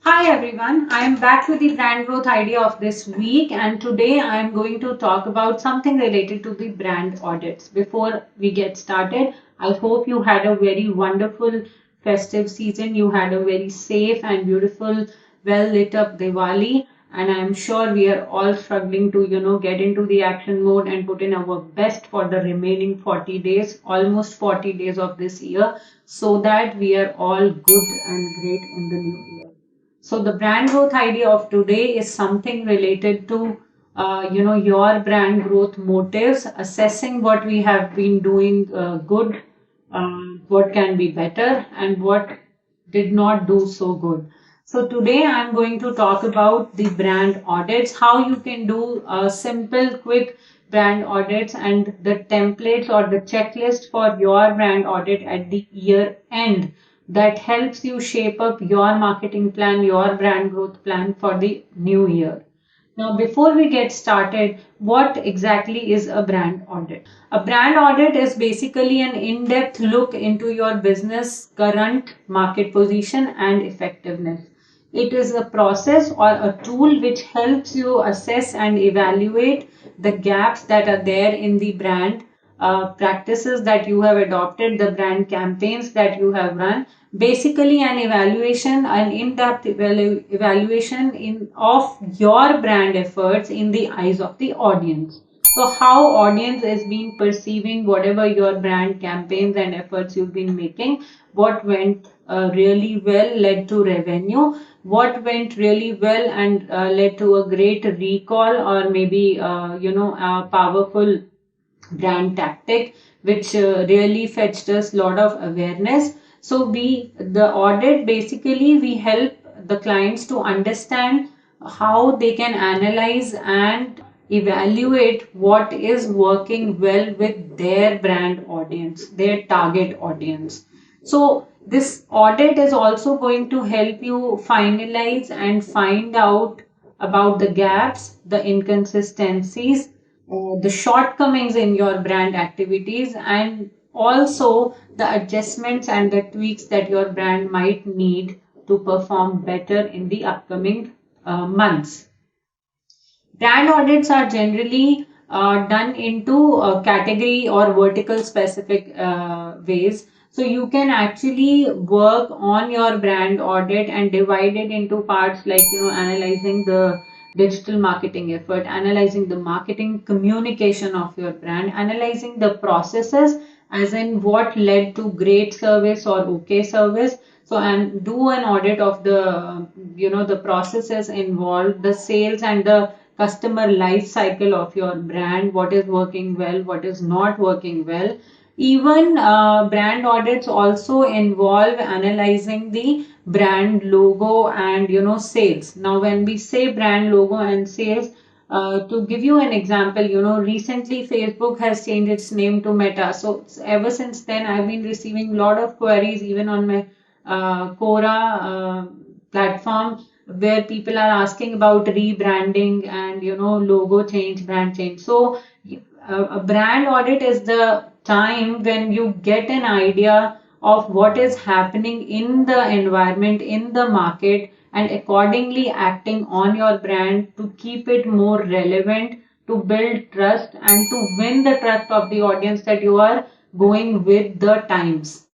Hi everyone, I am back with the brand growth idea of this week, and today I am going to talk about something related to the brand audits. Before we get started, I hope you had a very wonderful festive season. You had a very safe and beautiful, well lit up Diwali, and I am sure we are all struggling to, get into the action mode and put in our best for the remaining 40 days, almost 40 days of this year, so that we are all good and great in the new year. So the brand growth idea of today is something related to your brand growth motives, assessing what we have been doing good, what can be better, and what did not do so good. So today I'm going to talk about the brand audits, how you can do simple, quick brand audits and the templates or the checklist for your brand audit at the year end that helps you shape up your marketing plan, your brand growth plan for the new year. Now, before we get started, what exactly is a brand audit? A brand audit is basically an in depth look into your business current market position and effectiveness. It is a process or a tool which helps you assess and evaluate the gaps that are there in the brand practices that you have adopted, the brand campaigns that you have run. Basically, an evaluation, an in-depth evaluation of your brand efforts in the eyes of the audience. So, how audience is been perceiving whatever your brand campaigns and efforts you've been making, what went really well led to revenue, what went really well and led to a great recall or maybe a powerful brand tactic which really fetched us a lot of awareness. So we the audit basically we help the clients to understand how they can analyze and evaluate what is working well with their brand audience, their target audience. So this audit is also going to help you finalize and find out about the gaps, the inconsistencies, the shortcomings in your brand activities, and also the adjustments and the tweaks that your brand might need to perform better in the upcoming months. Brand audits are generally done into category or vertical specific ways. So you can actually work on your brand audit and divide it into parts like analyzing the digital marketing effort, analyzing the marketing communication of your brand, analyzing the processes as in what led to great service or okay service. So and do an audit of the the processes involved, the sales and the customer life cycle of your brand, what is working well, what is not working well. Even brand audits also involve analyzing the brand logo and sales. Now when we say brand logo and sales, to give you an example, recently Facebook has changed its name to Meta. So ever since then, I've been receiving a lot of queries even on my Quora platform where people are asking about rebranding and logo change, brand change. So a brand audit is the time when you get an idea of what is happening in the environment, in the market, and accordingly acting on your brand to keep it more relevant, to build trust and to win the trust of the audience that you are going with the times.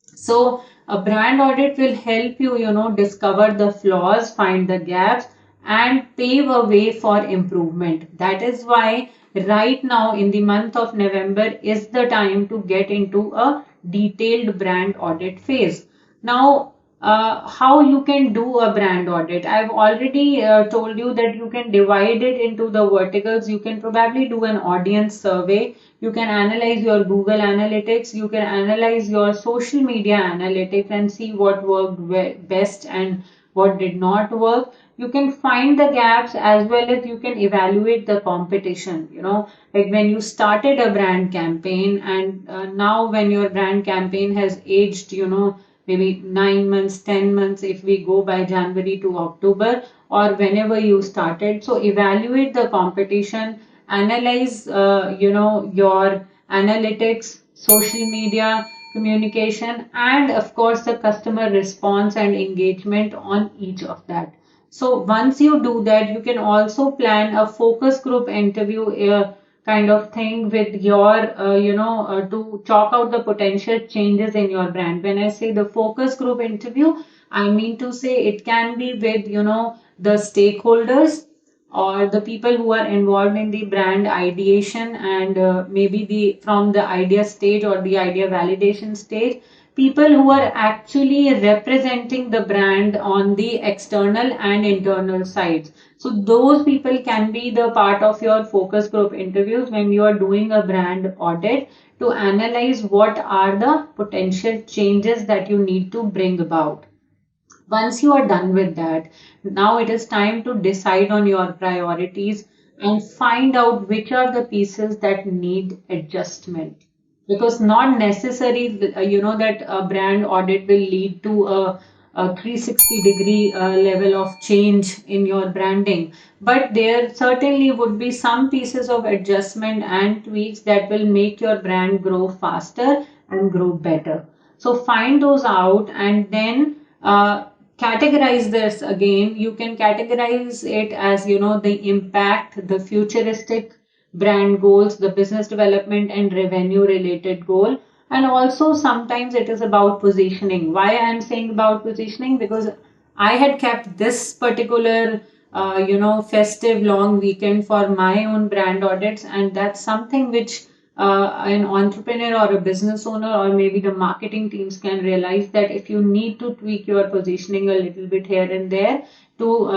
So a brand audit will help you, discover the flaws, find the gaps, and pave a way for improvement. That is why right now in the month of November is the time to get into a detailed brand audit phase. Now, how you can do a brand audit? I've already told you that you can divide it into the verticals. You can probably do an audience survey. You can analyze your Google Analytics. You can analyze your social media analytics and see what worked best and what did not work. You can find the gaps as well as you can evaluate the competition. Like when you started a brand campaign and now when your brand campaign has aged, maybe 9 months, 10 months, if we go by January to October, or whenever you started. So evaluate the competition, analyze, your analytics, social media, communication, and of course the customer response and engagement on each of that. So once you do that, you can also plan a focus group interview kind of thing with your, to chalk out the potential changes in your brand. When I say the focus group interview, I mean to say it can be with, the stakeholders or the people who are involved in the brand ideation and maybe the from the idea stage or the idea validation stage, people who are actually representing the brand on the external and internal sides. So those people can be the part of your focus group interviews when you are doing a brand audit to analyze what are the potential changes that you need to bring about. Once you are done with that, now it is time to decide on your priorities and find out which are the pieces that need adjustment. Because not necessary, that a brand audit will lead to a 360-degree level of change in your branding. But there certainly would be some pieces of adjustment and tweaks that will make your brand grow faster and grow better. So find those out and then categorize this again. You can categorize it as, the impact, the futuristic brand goals, the business development and revenue related goal. And also sometimes it is about positioning. Why I am saying about positioning? Because I had kept this particular festive long weekend for my own brand audits, and that's something which an entrepreneur or a business owner or maybe the marketing teams can realize, that if you need to tweak your positioning a little bit here and there to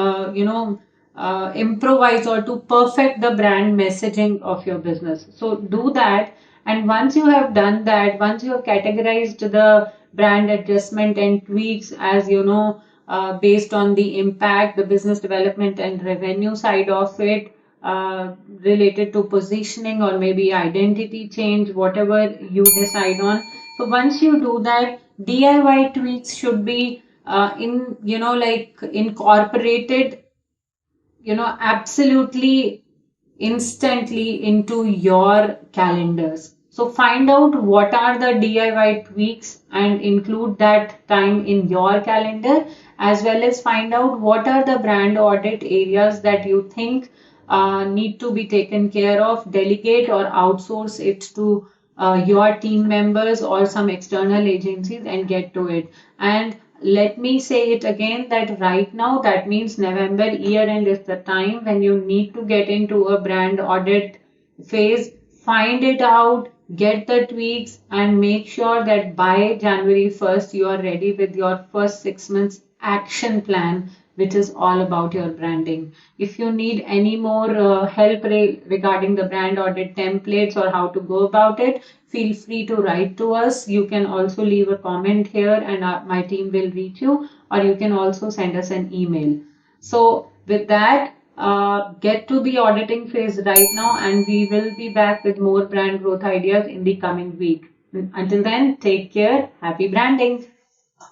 improvise or to perfect the brand messaging of your business, so do that. And once you have done that, once you have categorized the brand adjustment and tweaks as based on the impact, the business development and revenue side of it, related to positioning or maybe identity change, whatever you decide on. So once you do that, DIY tweaks should be incorporated, absolutely instantly into your calendars. So find out what are the DIY tweaks and include that time in your calendar, as well as find out what are the brand audit areas that you think need to be taken care of, delegate or outsource it to your team members or some external agencies and get to it. And let me say it again, that right now, that means November year end is the time when you need to get into a brand audit phase. Find it out, get the tweaks, and make sure that by January 1st you are ready with your first 6 months action plan, which is all about your branding. If you need any more help regarding the brand audit templates or how to go about it, feel free to write to us. You can also leave a comment here and my team will reach you, or you can also send us an email. So with that, get to the auditing phase right now, and we will be back with more brand growth ideas in the coming week. Until then, take care. Happy branding.